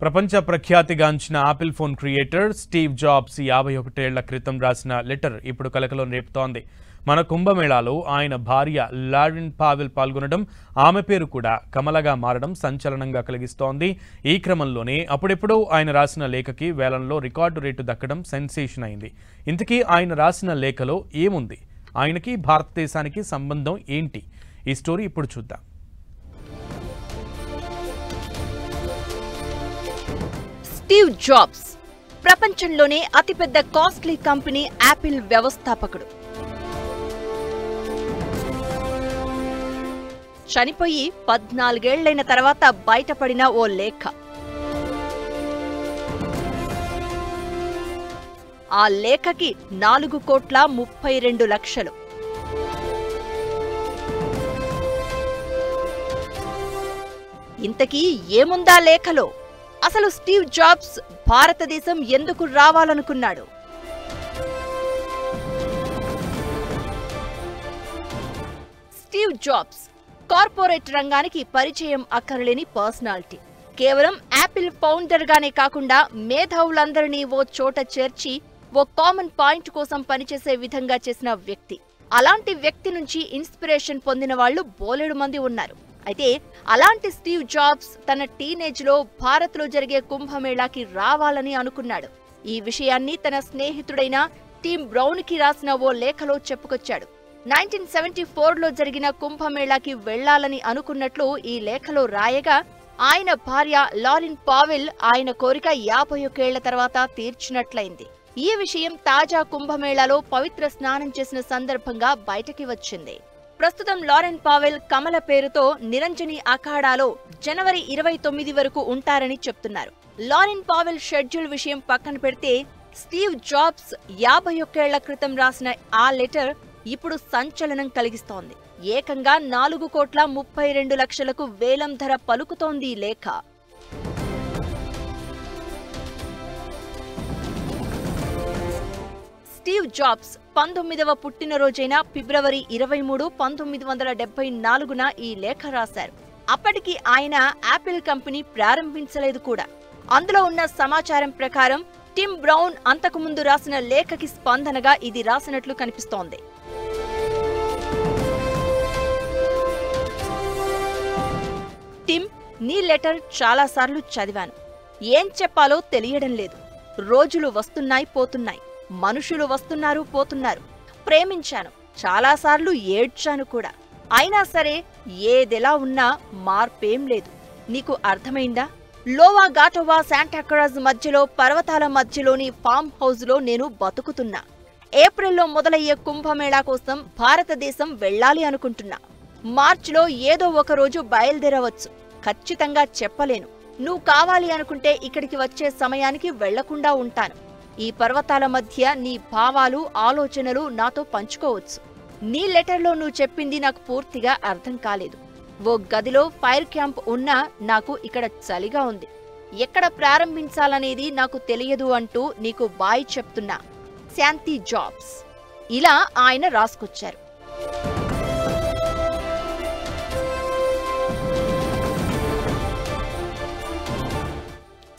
ప్రపంచ ప్రఖ్యాతిగాంచిన Apple phone creator Steve Jobs 51 ఏళ్ల క్రితం రాసిన లెటర్ ఇప్పుడు కలకలం రేపుతోంది. మన కుంభమేళాలో ఆయన భార్య లారెన్ పావెల్ పాల్గొనడం, ఆమె పేరు కూడా కమలగా మారడం సంచలనంగా కలిగిస్తోంది. ఈ క్రమంలోనే అప్పుడెప్పుడో ఆయన రాసిన లేఖకి వేలంలో రికార్డు రేటు దక్కడం సెన్సేషన్ అయింది. ఇంతకీ ఆయన రాసిన లేఖలో ఏముంది? ఆయనకి భారతదేశానికి సంబంధం ఏంటి? ఈ స్టోరీ ఇప్పుడు చూద్దాం. స్టీవ్ జాబ్స్ ప్రపంచంలోనే అతిపెద్ద కాస్ట్లీ కంపెనీ యాపిల్ వ్యవస్థాపకుడు. చనిపోయి 14 ఏళ్లైన తర్వాత బయటపడిన ఓ లేఖ. ఆ లేఖకి 4,32,00,000. ఇంతకీ ఏముందా లేఖలో? అసలు స్టీవ్ జాబ్స్ భారతదేశం ఎందుకు రావాలనుకున్నాడు? స్టీవ్ జాబ్స్ కార్పొరేట్ రంగానికి పరిచయం అక్కరలేని పర్సనాలిటీ. కేవలం యాపిల్ ఫౌండర్ గానే కాకుండా మేధావులందరినీ ఓ చోట చేర్చి ఓ కామన్ పాయింట్ కోసం పనిచేసే విధంగా చేసిన వ్యక్తి. అలాంటి వ్యక్తి నుంచి ఇన్స్పిరేషన్ పొందిన వాళ్లు బోలెడు మంది ఉన్నారు. అయితే అలాంటి స్టీవ్ జాబ్స్ తన టీనేజ్ లో భారత్ లో జరిగే కుంభమేళాకి రావాలని అనుకున్నాడు. ఈ విషయాన్ని తన స్నేహితుడైన టిమ్ బ్రౌన్ కి రాసిన ఓ లేఖలో చెప్పుకొచ్చాడు. 1974లో జరిగిన కుంభమేళాకి వెళ్లాలని అనుకున్నట్లు ఈ లేఖలో రాయగా, ఆయన భార్య లారెన్ పావెల్ ఆయన కోరిక 51 ఏళ్ల తర్వాత తీర్చినట్లయింది. ఈ విషయం తాజా కుంభమేళాలో పవిత్ర స్నానం చేసిన సందర్భంగా బయటకి వచ్చింది. ప్రస్తుతం లారెన్ పావెల్ కమల పేరుతో నిరంజని అఖాడాలో జనవరి 29 వరకు ఉంటారని చెప్తున్నారు. లారెన్ పావెల్ షెడ్యూల్ విషయం పక్కన పెడితే స్టీవ్ జాబ్స్ 51 ఏళ్ల క్రితం రాసిన ఆ లెటర్ ఇప్పుడు సంచలనం కలిగిస్తోంది. ఏకంగా 4,32,00,000కు వేలం ధర పలుకుతోంది ఈ లేఖ. స్టీవ్ జాబ్స్ 19వ పుట్టినరోజైన ఫిబ్రవరి 23, 1974న ఈ లేఖ రాశారు. అప్పటికి ఆయన యాపిల్ కంపెనీ ప్రారంభించలేదు కూడా. అందులో ఉన్న సమాచారం ప్రకారం టిమ్ బ్రౌన్ అంతకుముందు రాసిన లేఖకి స్పందనగా ఇది రాసినట్లు కనిపిస్తోంది. టిమ్, నీ లెటర్ చాలాసార్లు చదివాను. ఏం చెప్పాలో తెలియడం లేదు. రోజులు వస్తున్నాయి పోతున్నాయి, మనుషులు వస్తున్నారు పోతున్నారు. ప్రేమించాను, చాలాసార్లు ఏడ్చాను కూడా. అయినా సరే ఏదెలా ఉన్నా మార్పేం లేదు. నీకు అర్థమైందా? లోవా గాటోవా శాంటాక్రాజ్ మధ్యలో పర్వతాల మధ్యలోని ఫామ్ హౌస్ లో నేను బతుకుతున్నా. ఏప్రిల్లో మొదలయ్యే కుంభమేళా కోసం భారతదేశం వెళ్లాలి అనుకుంటున్నా. మార్చిలో ఏదో ఒక రోజు బయలుదేరవచ్చు. ఖచ్చితంగా చెప్పలేను. నువ్వు కావాలి అనుకుంటే ఇక్కడికి వచ్చే సమయానికి వెళ్లకుండా ఉంటాను. ఈ పర్వతాల మధ్య నీ భావాలు, ఆలోచనలు నాతో పంచుకోవచ్చు. నీ లెటర్లో నువ్వు చెప్పింది నాకు పూర్తిగా అర్థం కాలేదు. ఓ గదిలో ఫైర్ క్యాంప్ ఉన్నా నాకు ఇక్కడ చలిగా ఉంది. ఎక్కడ ప్రారంభించాలనేది నాకు తెలియదు అంటూ నీకు బాయ్ చెప్తున్నా. శాంతి జాబ్స్. ఇలా ఆయన రాసుకొచ్చారు.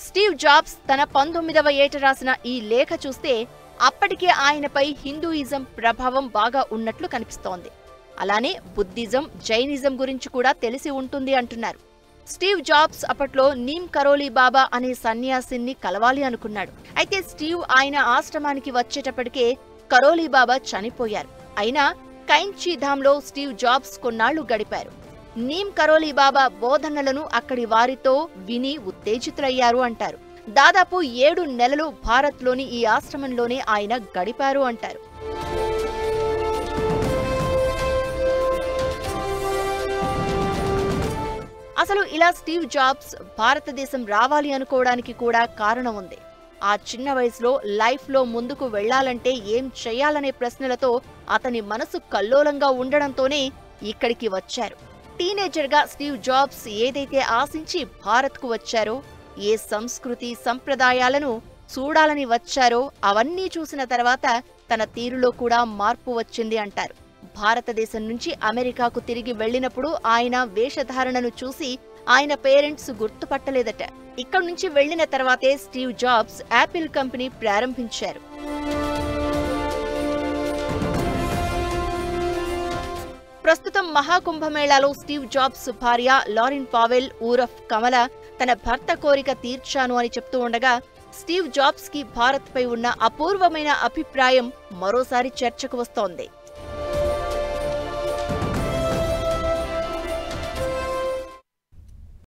స్టీవ్ జాబ్స్ తన 19వ ఏట రాసిన ఈ లేఖ చూస్తే అప్పటికే ఆయనపై హిందూయిజం ప్రభావం బాగా ఉన్నట్లు కనిపిస్తోంది. అలానే బుద్ధిజం, జైనిజం గురించి కూడా తెలిసి ఉంటుంది అంటున్నారు. స్టీవ్ జాబ్స్ అప్పట్లో నీమ్ కరోలి బాబా అనే సన్యాసిని కలవాలి అనుకున్నాడు. అయితే స్టీవ్ ఆయన ఆశ్రమానికి వచ్చేటప్పటికే కరోలి బాబా చనిపోయారు. అయినా కైంచీధాంలో స్టీవ్ జాబ్స్ కొన్నాళ్లు గడిపారు. నీమ్ కరోలి బాబా బోధనలను అక్కడి వారితో విని ఉత్తేజితులయ్యారు అంటారు. దాదాపు 7 నెలలు భారత్లోని ఈ ఆశ్రమంలోనే ఆయన గడిపారు అంటారు. అసలు ఇలా స్టీవ్ జాబ్స్ భారతదేశం రావాలి అనుకోవడానికి కూడా కారణం ఉంది. ఆ చిన్న వయసులో లైఫ్లో ముందుకు వెళ్లాలంటే ఏం చేయాలనే ప్రశ్నలతో అతని మనసు కల్లోలంగా ఉండడంతోనే ఇక్కడికి వచ్చారు. టీనేజర్గా స్టీవ్ జాబ్స్ ఏదైతే ఆశించి భారత్కు వచ్చారో, ఏ సంస్కృతి సంప్రదాయాలను చూడాలని వచ్చారో అవన్నీ చూసిన తర్వాత తన తీరులో కూడా మార్పు వచ్చింది అంటారు. భారతదేశం నుంచి అమెరికాకు తిరిగి వెళ్లినప్పుడు ఆయన వేషధారణను చూసి ఆయన పేరెంట్స్ గుర్తుపట్టలేదట. ఇక్కడి నుంచి వెళ్లిన తర్వాతే స్టీవ్ జాబ్స్ యాపిల్ కంపెనీ ప్రారంభించారు. ప్రస్తుతం మహాకుంభమేళాలో స్టీవ్ జాబ్స్ భార్య లారెన్ పావెల్ ఊరఫ్ కమల తన భర్త కోరిక తీర్చాను అని చెప్తూ ఉండగా, స్టీవ్ జాబ్స్ కి భారత్ పై ఉన్న అపూర్వమైన అభిప్రాయం మరోసారి చర్చకు వస్తోంది.